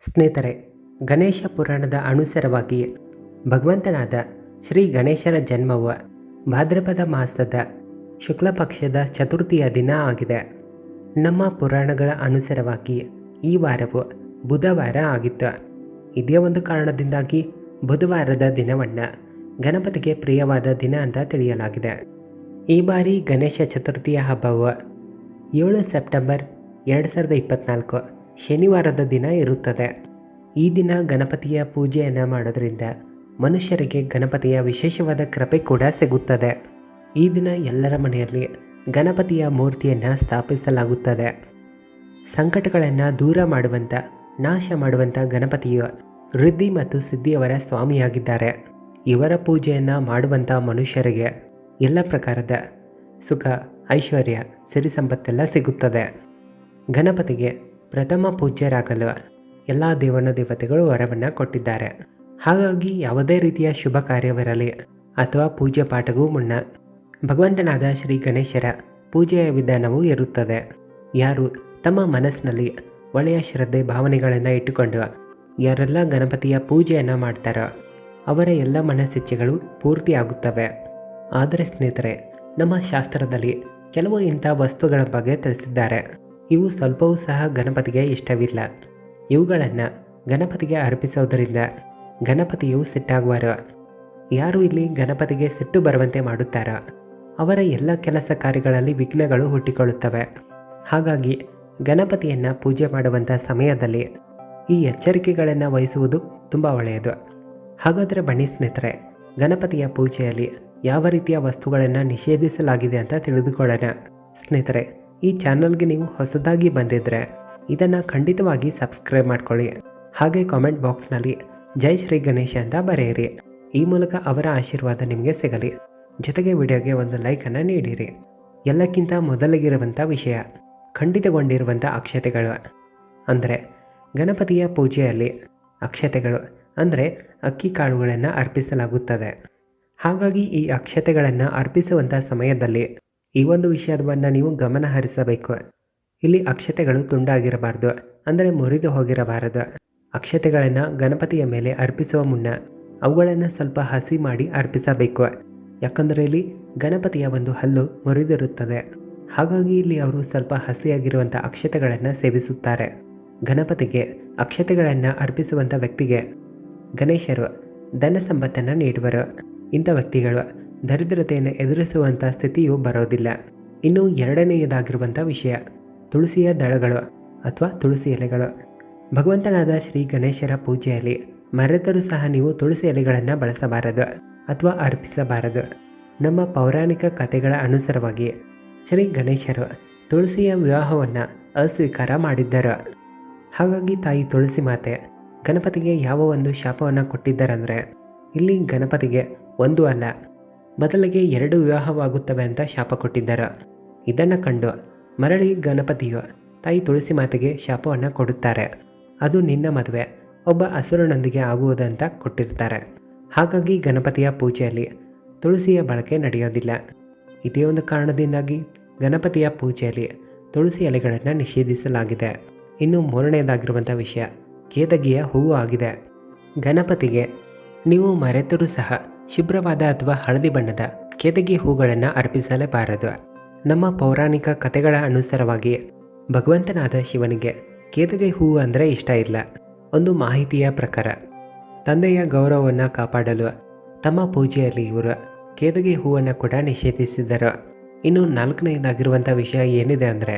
ಸ್ನೇಹಿತರೆ, ಗಣೇಶ ಪುರಾಣದ ಅನುಸಾರವಾಗಿ ಭಗವಂತನಾದ ಶ್ರೀ ಗಣೇಶರ ಜನ್ಮವು ಭಾದ್ರಪದ ಮಾಸದ ಶುಕ್ಲ ಪಕ್ಷದ ಚತುರ್ಥಿಯ ದಿನ ಆಗಿದೆ. ನಮ್ಮ ಪುರಾಣಗಳ ಅನುಸಾರವಾಗಿ ಈ ವಾರವು ಬುಧವಾರ ಆಗಿತ್ತು. ಇದೇ ಒಂದು ಕಾರಣದಿಂದಾಗಿ ಬುಧವಾರದ ದಿನವನ್ನು ಗಣಪತಿಗೆ ಪ್ರಿಯವಾದ ದಿನ ಅಂತ ತಿಳಿಯಲಾಗಿದೆ. ಈ ಬಾರಿ ಗಣೇಶ ಚತುರ್ಥಿಯ ಹಬ್ಬವು 7 ಸೆಪ್ಟೆಂಬರ್ 2024 ಶನಿವಾರದ ದಿನ ಇರುತ್ತದೆ. ಈ ದಿನ ಗಣಪತಿಯ ಪೂಜೆಯನ್ನು ಮಾಡೋದ್ರಿಂದ ಮನುಷ್ಯರಿಗೆ ಗಣಪತಿಯ ವಿಶೇಷವಾದ ಕೃಪೆ ಕೂಡ ಸಿಗುತ್ತದೆ. ಈ ದಿನ ಎಲ್ಲರ ಮನೆಯಲ್ಲಿ ಗಣಪತಿಯ ಮೂರ್ತಿಯನ್ನು ಸ್ಥಾಪಿಸಲಾಗುತ್ತದೆ. ಸಂಕಟಗಳನ್ನು ದೂರ ಮಾಡುವಂಥ, ನಾಶ ಮಾಡುವಂಥ ಗಣಪತಿಯು ವೃದ್ಧಿ ಮತ್ತು ಸಿದ್ಧಿಯವರ ಸ್ವಾಮಿಯಾಗಿದ್ದಾರೆ. ಇವರ ಪೂಜೆಯನ್ನು ಮಾಡುವಂಥ ಮನುಷ್ಯರಿಗೆ ಎಲ್ಲ ಪ್ರಕಾರದ ಸುಖ, ಐಶ್ವರ್ಯ, ಸಿರಿ ಸಂಪತ್ತೆಲ್ಲ ಸಿಗುತ್ತದೆ. ಗಣಪತಿಗೆ ಪ್ರಥಮ ಪೂಜ್ಯರಾಗಲು ಎಲ್ಲ ದೇವತೆಗಳು ವರವನ್ನು ಕೊಟ್ಟಿದ್ದಾರೆ. ಹಾಗಾಗಿ ಯಾವುದೇ ರೀತಿಯ ಶುಭ ಕಾರ್ಯವಿರಲಿ ಅಥವಾ ಪೂಜೆ ಪಾಠಗೂ ಮುನ್ನ ಭಗವಂತನಾದ ಶ್ರೀ ಗಣೇಶರ ಪೂಜೆಯ ವಿಧಾನವೂ ಇರುತ್ತದೆ. ಯಾರು ತಮ್ಮ ಮನಸ್ಸಿನಲ್ಲಿ ಒಳ್ಳೆಯ ಶ್ರದ್ಧೆ ಭಾವನೆಗಳನ್ನು ಇಟ್ಟುಕೊಂಡು ಯಾರೆಲ್ಲ ಗಣಪತಿಯ ಪೂಜೆಯನ್ನು ಮಾಡ್ತಾರೋ ಅವರ ಎಲ್ಲ ಮನಸ್ಸಿಚ್ಛೆಗಳು ಪೂರ್ತಿಯಾಗುತ್ತವೆ. ಆದರೆ ಸ್ನೇಹಿತರೆ, ನಮ್ಮ ಶಾಸ್ತ್ರದಲ್ಲಿ ಕೆಲವು ಇಂಥ ವಸ್ತುಗಳ ಬಗ್ಗೆ ತಿಳಿಸಿದ್ದಾರೆ. ಇವು ಸ್ವಲ್ಪವೂ ಸಹ ಗಣಪತಿಗೆ ಇಷ್ಟವಿಲ್ಲ. ಇವುಗಳನ್ನು ಗಣಪತಿಗೆ ಅರ್ಪಿಸೋದರಿಂದ ಗಣಪತಿಯು ಸಿಟ್ಟಾಗುವರು. ಯಾರು ಇಲ್ಲಿ ಗಣಪತಿಗೆ ಸಿಟ್ಟು ಬರುವಂತೆ ಮಾಡುತ್ತಾರೋ ಅವರ ಎಲ್ಲ ಕೆಲಸ ಕಾರ್ಯಗಳಲ್ಲಿ ವಿಘ್ನಗಳು ಹುಟ್ಟಿಕೊಳ್ಳುತ್ತವೆ. ಹಾಗಾಗಿ ಗಣಪತಿಯನ್ನು ಪೂಜೆ ಮಾಡುವಂಥ ಸಮಯದಲ್ಲಿ ಈ ಎಚ್ಚರಿಕೆಗಳನ್ನು ವಹಿಸುವುದು ತುಂಬ ಒಳ್ಳೆಯದು. ಹಾಗಾದರೆ ಬನ್ನಿ ಸ್ನೇಹಿತರೆ, ಗಣಪತಿಯ ಪೂಜೆಯಲ್ಲಿ ಯಾವ ರೀತಿಯ ವಸ್ತುಗಳನ್ನು ನಿಷೇಧಿಸಲಾಗಿದೆ ಅಂತ ತಿಳಿದುಕೊಳ್ಳೋಣ. ಸ್ನೇಹಿತರೆ, ಈ ಚಾನಲ್ಗೆ ನೀವು ಹೊಸದಾಗಿ ಬಂದಿದ್ದರೆ ಇದನ್ನು ಖಂಡಿತವಾಗಿ ಸಬ್ಸ್ಕ್ರೈಬ್ ಮಾಡ್ಕೊಳ್ಳಿ. ಹಾಗೆ ಕಾಮೆಂಟ್ ಬಾಕ್ಸ್ನಲ್ಲಿ ಜೈ ಶ್ರೀ ಗಣೇಶ ಅಂತ ಬರೆಯಿರಿ. ಈ ಮೂಲಕ ಅವರ ಆಶೀರ್ವಾದ ನಿಮಗೆ ಸಿಗಲಿ. ಜೊತೆಗೆ ವಿಡಿಯೋಗೆ ಒಂದು ಲೈಕನ್ನು ನೀಡಿರಿ. ಎಲ್ಲಕ್ಕಿಂತ ಮೊದಲಿಗಿರುವಂಥ ವಿಷಯ ಖಂಡಿತಗೊಂಡಿರುವಂಥ ಅಕ್ಷತೆಗಳು. ಅಂದರೆ ಗಣಪತಿಯ ಪೂಜೆಯಲ್ಲಿ ಅಕ್ಷತೆಗಳು ಅಂದರೆ ಅಕ್ಕಿ ಕಾಳುಗಳನ್ನು ಅರ್ಪಿಸಲಾಗುತ್ತದೆ. ಹಾಗಾಗಿ ಈ ಅಕ್ಷತೆಗಳನ್ನು ಅರ್ಪಿಸುವಂಥ ಸಮಯದಲ್ಲಿ ಈ ಒಂದು ವಿಷಯವನ್ನು ನೀವು ಗಮನ ಹರಿಸಬೇಕು. ಇಲ್ಲಿ ಅಕ್ಷತೆಗಳು ತುಂಡಾಗಿರಬಾರ್ದು, ಅಂದರೆ ಮುರಿದು ಹೋಗಿರಬಾರದು. ಅಕ್ಷತೆಗಳನ್ನು ಗಣಪತಿಯ ಮೇಲೆ ಅರ್ಪಿಸುವ ಮುನ್ನ ಅವುಗಳನ್ನು ಸ್ವಲ್ಪ ಹಸಿ ಮಾಡಿ ಅರ್ಪಿಸಬೇಕು. ಯಾಕಂದರೆ ಇಲ್ಲಿ ಗಣಪತಿಯ ಒಂದು ಹಲ್ಲು ಮುರಿದಿರುತ್ತದೆ. ಹಾಗಾಗಿ ಇಲ್ಲಿ ಅವರು ಸ್ವಲ್ಪ ಹಸಿಯಾಗಿರುವಂಥ ಅಕ್ಷತೆಗಳನ್ನು ಸೇವಿಸುತ್ತಾರೆ. ಗಣಪತಿಗೆ ಅಕ್ಷತೆಗಳನ್ನು ಅರ್ಪಿಸುವಂಥ ವ್ಯಕ್ತಿಗೆ ಗಣೇಶರು ಧನ ಸಂಪತ್ತನ್ನು ನೀಡುವರು. ಇಂಥ ವ್ಯಕ್ತಿಗಳು ದರಿದ್ರತೆಯನ್ನು ಎದುರಿಸುವಂಥ ಸ್ಥಿತಿಯು ಬರೋದಿಲ್ಲ. ಇನ್ನು ಎರಡನೆಯದಾಗಿರುವಂಥ ವಿಷಯ ತುಳಸಿಯ ದಳಗಳು ಅಥವಾ ತುಳಸಿ ಎಲೆಗಳು. ಭಗವಂತನಾದ ಶ್ರೀ ಗಣೇಶರ ಪೂಜೆಯಲ್ಲಿ ಮರೆತರೂ ಸಹ ನೀವು ತುಳಸಿ ಎಲೆಗಳನ್ನು ಬಳಸಬಾರದು ಅಥವಾ ಅರ್ಪಿಸಬಾರದು. ನಮ್ಮ ಪೌರಾಣಿಕ ಕಥೆಗಳ ಅನುಸಾರವಾಗಿ ಶ್ರೀ ಗಣೇಶರು ತುಳಸಿಯ ವಿವಾಹವನ್ನು ಅಸ್ವೀಕಾರ ಮಾಡಿದ್ದರು. ಹಾಗಾಗಿ ತಾಯಿ ತುಳಸಿ ಮಾತೆ ಗಣಪತಿಗೆ ಯಾವ ಒಂದು ಶಾಪವನ್ನು ಕೊಟ್ಟಿದ್ದಾರಂದರೆ, ಇಲ್ಲಿ ಗಣಪತಿಗೆ ಒಂದು ಅಲ್ಲ ಬದಲಿಗೆ 2 ವಿವಾಹವಾಗುತ್ತವೆ ಅಂತ ಶಾಪ ಕೊಟ್ಟಿದ್ದರು. ಇದನ್ನು ಕಂಡು ಮರಳಿ ಗಣಪತಿಯು ತಾಯಿ ತುಳಸಿ ಮಾತೆಗೆ ಶಾಪವನ್ನು ಕೊಡುತ್ತಾರೆ. ಅದು ನಿನ್ನ ಮದುವೆ ಒಬ್ಬ ಅಸುರನೊಂದಿಗೆ ಆಗುವುದಂತ ಕೊಟ್ಟಿರ್ತಾರೆ. ಹಾಗಾಗಿ ಗಣಪತಿಯ ಪೂಜೆಯಲ್ಲಿ ತುಳಸಿಯ ಬಳಕೆ ನಡೆಯೋದಿಲ್ಲ. ಇದೇ ಒಂದು ಕಾರಣದಿಂದಾಗಿ ಗಣಪತಿಯ ಪೂಜೆಯಲ್ಲಿ ತುಳಸಿ ಎಲೆಗಳನ್ನು ನಿಷೇಧಿಸಲಾಗಿದೆ. ಇನ್ನು ಮೂರನೆಯದಾಗಿರುವಂಥ ವಿಷಯ ಕೇತಗಿಯ ಹೂವು ಆಗಿದೆ. ಗಣಪತಿಗೆ ನೀವು ಮರೆತರೂ ಸಹ ಶುಭ್ರವಾದ ಅಥವಾ ಹಳದಿ ಬಣ್ಣದ ಕೇತಗಿ ಹೂಗಳನ್ನು ಅರ್ಪಿಸಲೇಬಾರದು. ನಮ್ಮ ಪೌರಾಣಿಕ ಕಥೆಗಳ ಅನುಸಾರವಾಗಿ ಭಗವಂತನಾದ ಶಿವನಿಗೆ ಕೇತಗಿ ಹೂವು ಅಂದರೆ ಇಷ್ಟ ಇಲ್ಲ. ಒಂದು ಮಾಹಿತಿಯ ಪ್ರಕಾರ ತಂದೆಯ ಗೌರವವನ್ನು ಕಾಪಾಡಲು ತಮ್ಮ ಪೂಜೆಯಲ್ಲಿ ಇವರು ಕೇತಗಿ ಹೂವನ್ನು ಕೂಡ ನಿಷೇಧಿಸಿದರು. ಇನ್ನು 4ನೆಯದಾಗಿರುವಂಥ ವಿಷಯ ಏನಿದೆ ಅಂದರೆ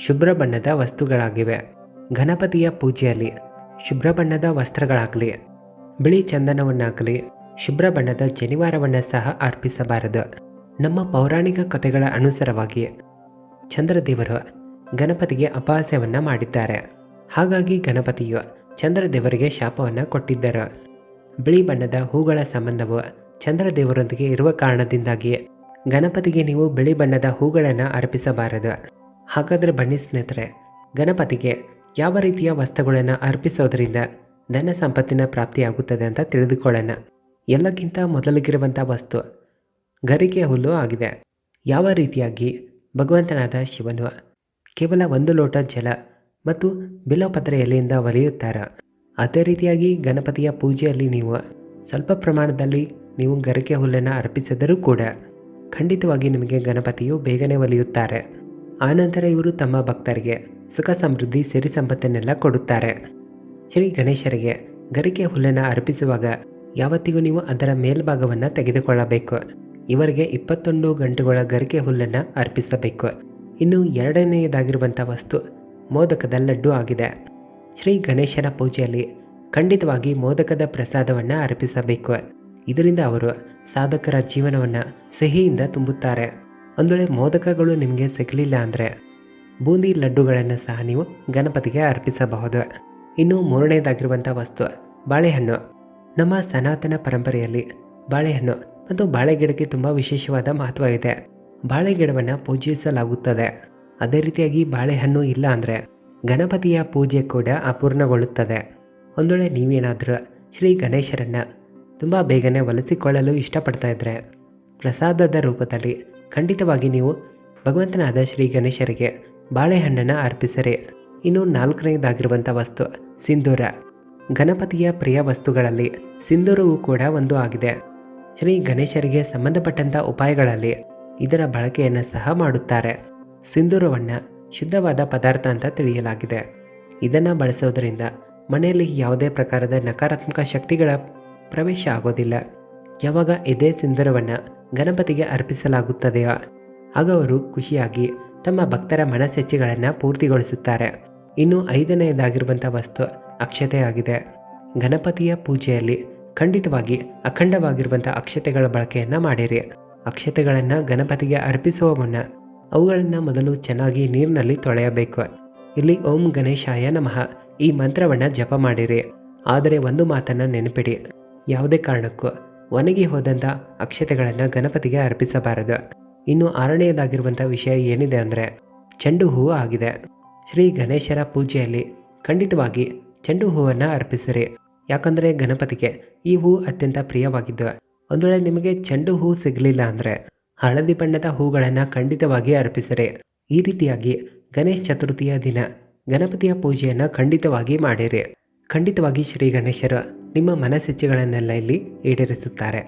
ಶುಭ್ರ ಬಣ್ಣದ ವಸ್ತುಗಳಾಗಿವೆ. ಗಣಪತಿಯ ಪೂಜೆಯಲ್ಲಿ ಶುಭ್ರ ಬಣ್ಣದ ವಸ್ತ್ರಗಳಾಗಲಿ, ಬಿಳಿ ಚಂದನವನ್ನಾಗಲಿ, ಶುಭ್ರ ಬಣ್ಣದ ಜನಿವಾರವನ್ನು ಸಹ ಅರ್ಪಿಸಬಾರದು. ನಮ್ಮ ಪೌರಾಣಿಕ ಕಥೆಗಳ ಅನುಸಾರವಾಗಿ ಚಂದ್ರದೇವರು ಗಣಪತಿಗೆ ಅಪಹಾಸ್ಯವನ್ನು ಮಾಡಿದ್ದಾರೆ. ಹಾಗಾಗಿ ಗಣಪತಿಯು ಚಂದ್ರದೇವರಿಗೆ ಶಾಪವನ್ನು ಕೊಟ್ಟಿದ್ದರು. ಬಿಳಿ ಬಣ್ಣದ ಹೂಗಳ ಸಂಬಂಧವು ಚಂದ್ರದೇವರೊಂದಿಗೆ ಇರುವ ಕಾರಣದಿಂದಾಗಿ ಗಣಪತಿಗೆ ನೀವು ಬಿಳಿ ಬಣ್ಣದ ಹೂಗಳನ್ನು ಅರ್ಪಿಸಬಾರದು. ಹಾಗಾದರೆ ಬನ್ನಿ ಸ್ನೇಹಿತರೆ, ಗಣಪತಿಗೆ ಯಾವ ರೀತಿಯ ವಸ್ತುಗಳನ್ನು ಅರ್ಪಿಸೋದರಿಂದ ಧನ ಸಂಪತ್ತಿನ ಪ್ರಾಪ್ತಿಯಾಗುತ್ತದೆ ಅಂತ ತಿಳಿದುಕೊಳ್ಳೋಣ. ಎಲ್ಲಕ್ಕಿಂತ ಮೊದಲಿಗಿರುವಂಥ ವಸ್ತು ಗರಿಕೆ ಹುಲ್ಲು ಆಗಿದೆ. ಯಾವ ರೀತಿಯಾಗಿ ಭಗವಂತನಾದ ಶಿವನು ಕೇವಲ 1 ಲೋಟ ಜಲ ಮತ್ತು ಬಿಲ್ವಪತ್ರೆ ಎಲೆಯಿಂದ ಒಲಿಯುತ್ತಾರೋ ಅದೇ ರೀತಿಯಾಗಿ ಗಣಪತಿಯ ಪೂಜೆಯಲ್ಲಿ ನೀವು ಸ್ವಲ್ಪ ಪ್ರಮಾಣದಲ್ಲಿ ನೀವು ಗರಿಕೆ ಹುಲ್ಲನ್ನು ಅರ್ಪಿಸಿದರೂ ಕೂಡ ಖಂಡಿತವಾಗಿ ನಿಮಗೆ ಗಣಪತಿಯು ಬೇಗನೆ ಒಲಿಯುತ್ತಾರೆ. ಆನಂತರ ಇವರು ತಮ್ಮ ಭಕ್ತರಿಗೆ ಸುಖ ಸಮೃದ್ಧಿ ಸಿರಿ ಸಂಪತ್ತನ್ನೆಲ್ಲ ಕೊಡುತ್ತಾರೆ. ಶ್ರೀ ಗಣೇಶರಿಗೆ ಗರಿಕೆ ಹುಲ್ಲನ್ನು ಅರ್ಪಿಸುವಾಗ ಯಾವತ್ತಿಗೂ ನೀವು ಅದರ ಮೇಲ್ಭಾಗವನ್ನು ತೆಗೆದುಕೊಳ್ಳಬೇಕು. ಇವರಿಗೆ 21 ಗಂಟುಗಳ ಗರಿಕೆ ಹುಲ್ಲನ್ನು ಅರ್ಪಿಸಬೇಕು. ಇನ್ನು ಎರಡನೆಯದಾಗಿರುವಂಥ ವಸ್ತು ಮೋದಕದ ಲಡ್ಡು ಆಗಿದೆ. ಶ್ರೀ ಗಣೇಶನ ಪೂಜೆಯಲ್ಲಿ ಖಂಡಿತವಾಗಿ ಮೋದಕದ ಪ್ರಸಾದವನ್ನು ಅರ್ಪಿಸಬೇಕು. ಇದರಿಂದ ಅವರು ಸಾಧಕರ ಜೀವನವನ್ನು ಸಿಹಿಯಿಂದ ತುಂಬುತ್ತಾರೆ. ಒಂದು ವೇಳೆ ಮೋದಕಗಳು ನಿಮಗೆ ಸಿಗಲಿಲ್ಲ ಅಂದರೆ ಬೂಂದಿ ಲಡ್ಡುಗಳನ್ನು ಸಹ ನೀವು ಗಣಪತಿಗೆ ಅರ್ಪಿಸಬಹುದು. ಇನ್ನು ಮೂರನೇದಾಗಿರುವಂಥ ವಸ್ತು ಬಾಳೆಹಣ್ಣು. ನಮ್ಮ ಸನಾತನ ಪರಂಪರೆಯಲ್ಲಿ ಬಾಳೆಹಣ್ಣು ಮತ್ತು ಬಾಳೆಗಿಡಕ್ಕೆ ತುಂಬ ವಿಶೇಷವಾದ ಮಹತ್ವ ಇದೆ. ಬಾಳೆಗಿಡವನ್ನು ಪೂಜಿಸಲಾಗುತ್ತದೆ. ಅದೇ ರೀತಿಯಾಗಿ ಬಾಳೆಹಣ್ಣು ಇಲ್ಲ ಅಂದರೆ ಗಣಪತಿಯ ಪೂಜೆ ಕೂಡ ಅಪೂರ್ಣಗೊಳ್ಳುತ್ತದೆ. ಒಂದು ವೇಳೆ ನೀವೇನಾದರೂ ಶ್ರೀ ಗಣೇಶರನ್ನು ತುಂಬ ಬೇಗನೆ ಒಲಿಸಿಕೊಳ್ಳಲು ಇಷ್ಟಪಡ್ತಾ ಇದ್ದರೆ ಪ್ರಸಾದದ ರೂಪದಲ್ಲಿ ಖಂಡಿತವಾಗಿ ನೀವು ಭಗವಂತನಾದ ಶ್ರೀ ಗಣೇಶರಿಗೆ ಬಾಳೆಹಣ್ಣನ್ನು ಅರ್ಪಿಸಿರಿ. ಇನ್ನು ನಾಲ್ಕನೇದಾಗಿರುವಂಥ ವಸ್ತು ಸಿಂಧೂರ. ಗಣಪತಿಯ ಪ್ರಿಯ ವಸ್ತುಗಳಲ್ಲಿ ಸಿಂಧೂರವು ಕೂಡ ಒಂದು ಆಗಿದೆ. ಶ್ರೀ ಗಣೇಶರಿಗೆ ಸಂಬಂಧಪಟ್ಟಂಥ ಉಪಾಯಗಳಲ್ಲಿ ಇದರ ಬಳಕೆಯನ್ನು ಸಹ ಮಾಡುತ್ತಾರೆ. ಸಿಂಧೂರವನ್ನು ಶುದ್ಧವಾದ ಪದಾರ್ಥ ಅಂತ ತಿಳಿಯಲಾಗಿದೆ. ಇದನ್ನು ಬಳಸೋದರಿಂದ ಮನೆಯಲ್ಲಿ ಯಾವುದೇ ಪ್ರಕಾರದ ನಕಾರಾತ್ಮಕ ಶಕ್ತಿಗಳ ಪ್ರವೇಶ ಆಗೋದಿಲ್ಲ. ಯಾವಾಗ ಇದೇ ಸಿಂಧೂರವನ್ನು ಗಣಪತಿಗೆ ಅರ್ಪಿಸಲಾಗುತ್ತದೆಯೋ ಆಗ ಅವರು ಖುಷಿಯಾಗಿ ತಮ್ಮ ಭಕ್ತರ ಮನಸ್ಸೆಚ್ಚೆಗಳನ್ನು ಪೂರ್ತಿಗೊಳಿಸುತ್ತಾರೆ. ಇನ್ನು ಐದನೆಯದಾಗಿರುವಂಥ ವಸ್ತು ಅಕ್ಷತೆ ಆಗಿದೆ. ಗಣಪತಿಯ ಪೂಜೆಯಲ್ಲಿ ಖಂಡಿತವಾಗಿ ಅಖಂಡವಾಗಿರುವಂಥ ಅಕ್ಷತೆಗಳ ಬಳಕೆಯನ್ನು ಮಾಡಿರಿ. ಅಕ್ಷತೆಗಳನ್ನು ಗಣಪತಿಗೆ ಅರ್ಪಿಸುವ ಮುನ್ನ ಅವುಗಳನ್ನು ಮೊದಲು ಚೆನ್ನಾಗಿ ನೀರಿನಲ್ಲಿ ತೊಳೆಯಬೇಕು. ಇಲ್ಲಿ ಓಂ ಗಣೇಶಾಯ ನಮಃ ಈ ಮಂತ್ರವನ್ನು ಜಪ ಮಾಡಿರಿ. ಆದರೆ ಒಂದು ಮಾತನ್ನು ನೆನಪಿಡಿ, ಯಾವುದೇ ಕಾರಣಕ್ಕೂ ಒಣಗಿ ಹೋದಂಥ ಅಕ್ಷತೆಗಳನ್ನು ಗಣಪತಿಗೆ ಅರ್ಪಿಸಬಾರದು. ಇನ್ನು ಆರನೆಯದಾಗಿರುವಂಥ ವಿಷಯ ಏನಿದೆ ಅಂದರೆ ಚೆಂಡು ಹೂವು ಆಗಿದೆ. ಶ್ರೀ ಗಣೇಶರ ಪೂಜೆಯಲ್ಲಿ ಖಂಡಿತವಾಗಿ ಚೆಂಡು ಹೂವನ್ನು ಅರ್ಪಿಸಿರಿ. ಯಾಕಂದರೆ ಗಣಪತಿಗೆ ಈ ಹೂ ಅತ್ಯಂತ ಪ್ರಿಯವಾಗಿದ್ದು, ಒಂದು ವೇಳೆ ನಿಮಗೆ ಚೆಂಡು ಹೂ ಸಿಗಲಿಲ್ಲ ಅಂದರೆ ಹಳದಿ ಬಣ್ಣದ ಹೂಗಳನ್ನು ಖಂಡಿತವಾಗಿ ಅರ್ಪಿಸಿರಿ. ಈ ರೀತಿಯಾಗಿ ಗಣೇಶ ಚತುರ್ಥಿಯ ದಿನ ಗಣಪತಿಯ ಪೂಜೆಯನ್ನು ಖಂಡಿತವಾಗಿ ಮಾಡಿರಿ. ಖಂಡಿತವಾಗಿ ಶ್ರೀ ಗಣೇಶರು ನಿಮ್ಮ ಮನಸ್ಸಿಚ್ಛೆಗಳನ್ನೆಲ್ಲ ಇಲ್ಲಿ ಈಡೇರಿಸುತ್ತಾರೆ.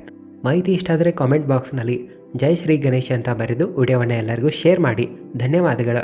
ಮಾಹಿತಿ ಇಷ್ಟ ಆದರೆ ಕಾಮೆಂಟ್ ಬಾಕ್ಸ್ನಲ್ಲಿ ಜೈ ಶ್ರೀ ಗಣೇಶ ಅಂತ ಬರೆದು ವಿಡಿಯೋವನ್ನು ಎಲ್ಲರಿಗೂ ಶೇರ್ ಮಾಡಿ. ಧನ್ಯವಾದಗಳು.